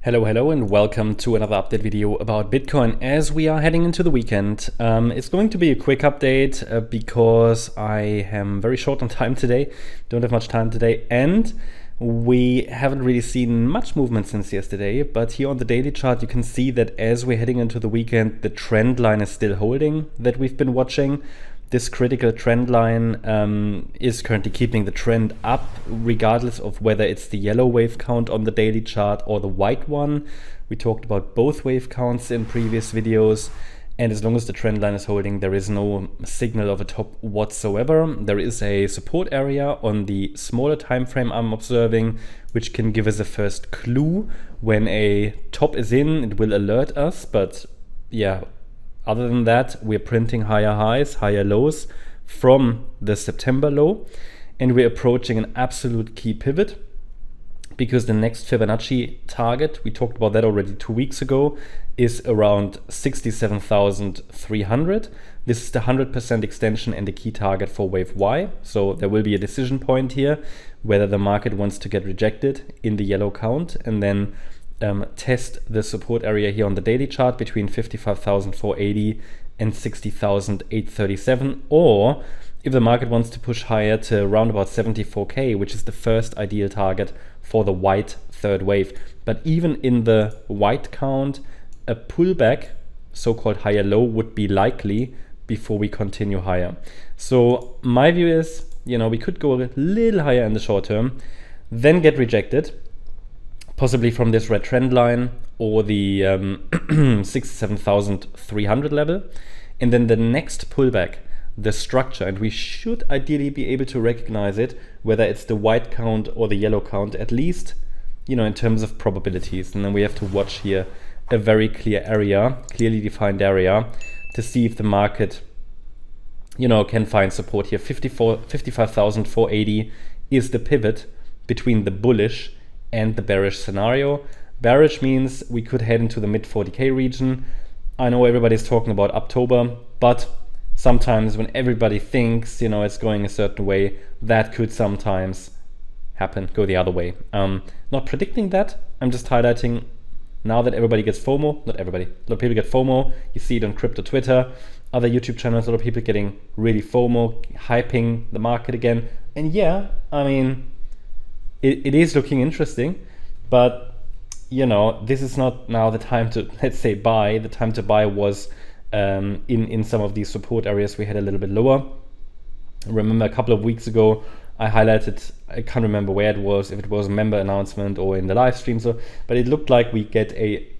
Hello, and welcome to another update video about Bitcoin as we are heading into the weekend. It's going to be a quick update because I am very short on time today, don't have much time today, and we haven't really seen much movement since yesterday. But here on the daily chart, you can see that as we're heading into the weekend, the trend line is still holding that we've been watching. This critical trend line is currently keeping the trend up, regardless of whether it's the yellow wave count on the daily chart or the white one. We talked about both wave counts in previous videos, and as long as the trend line is holding, there is no signal of a top whatsoever. There is a support area on the smaller time frame I'm observing, which can give us a first clue. When a top is in, it will alert us, but yeah, other than that, we're printing higher highs, higher lows from the September low, and we're approaching an absolute key pivot because the next Fibonacci target, we talked about that already 2 weeks ago, is around 67,300. This is the 100% extension and the key target for wave Y. So there will be a decision point here whether the market wants to get rejected in the yellow count and then test the support area here on the daily chart between 55,480 and 60,837, or if the market wants to push higher to around about 74k, which is the first ideal target for the white third wave. But even in the white count, a pullback, so-called higher low, would be likely before we continue higher. So my view is, we could go a little higher in the short term, then get rejected, possibly from this red trend line or the 67,300 level. And then the next pullback, the structure, and we should ideally be able to recognize it, whether it's the white count or the yellow count, at least, in terms of probabilities. And then we have to watch here a very clear area, clearly defined area, to see if the market, can find support here. 55,480 is the pivot between the bullish and the bearish scenario. Bearish means we could head into the mid 40k region. I know everybody's talking about October, but sometimes when everybody thinks, it's going a certain way, that could sometimes happen, go the other way. Not predicting that, I'm just highlighting now that everybody gets FOMO, not everybody, a lot of people get FOMO. You see it on crypto Twitter, other YouTube channels, a lot of people getting really FOMO, hyping the market again. And yeah, it is looking interesting, but this is not now the time to, let's say, buy. The time to buy was in some of these support areas we had a little bit lower. Remember a couple of weeks ago I highlighted, I can't remember where it was, if it was a member announcement or in the live stream, but it looked like we get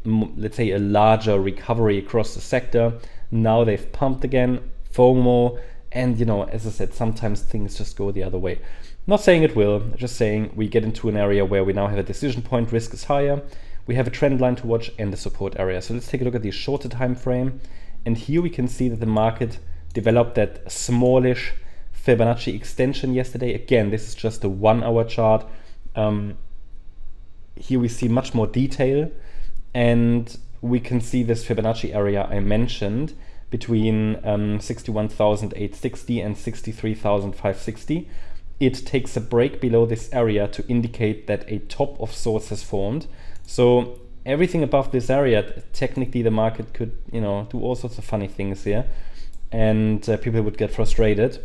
let's say a larger recovery across the sector. Now they've pumped again, FOMO, and as I said, sometimes things just go the other way. Not saying it will, just saying we get into an area where we now have a decision point, risk is higher, we have a trend line to watch and the support area. So let's take a look at the shorter time frame, and here we can see that the market developed that smallish Fibonacci extension yesterday. Again, this is just a 1 hour chart. Here we see much more detail, and we can see this Fibonacci area I mentioned between 61,860 and 63,560. It takes a break below this area to indicate that a top of sorts has formed. So everything above this area, technically the market could, do all sorts of funny things here, and people would get frustrated.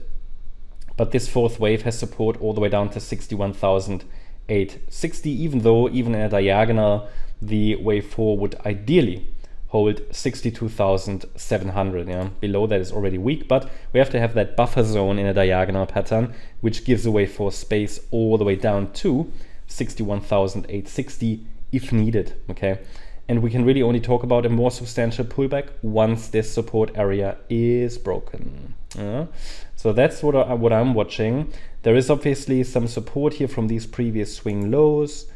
But this fourth wave has support all the way down to 61,860, even though even in a diagonal, the wave 4 would ideally hold 62,700. Below that is already weak, but we have to have that buffer zone in a diagonal pattern, which gives away for space all the way down to 61,860 if needed. Okay, and we can really only talk about a more substantial pullback once this support area is broken. So that's what I'm watching. There is obviously some support here from these previous swing lows.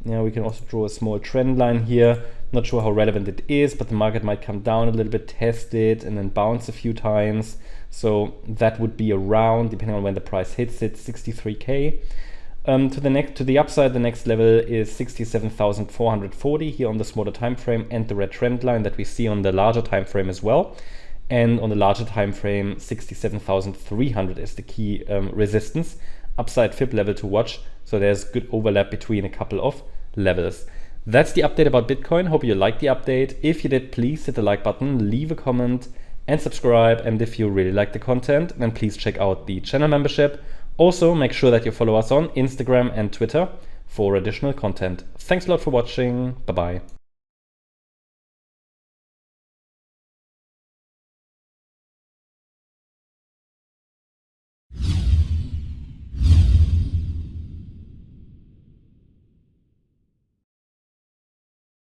We can also draw a small trend line here. Not sure how relevant it is, but the market might come down a little bit, test it, and then bounce a few times. So that would be around, depending on when the price hits it, 63k. To the upside, the next level is 67,440 here on the smaller time frame, and the red trend line that we see on the larger time frame as well. And on the larger time frame, 67,300 is the key resistance. Upside fib level to watch. So there's good overlap between a couple of levels. That's the update about Bitcoin. Hope you liked the update. If you did, please hit the like button, leave a comment and subscribe. And if you really like the content, then please check out the channel membership. Also, make sure that you follow us on Instagram and Twitter for additional content. Thanks a lot for watching. Bye-bye.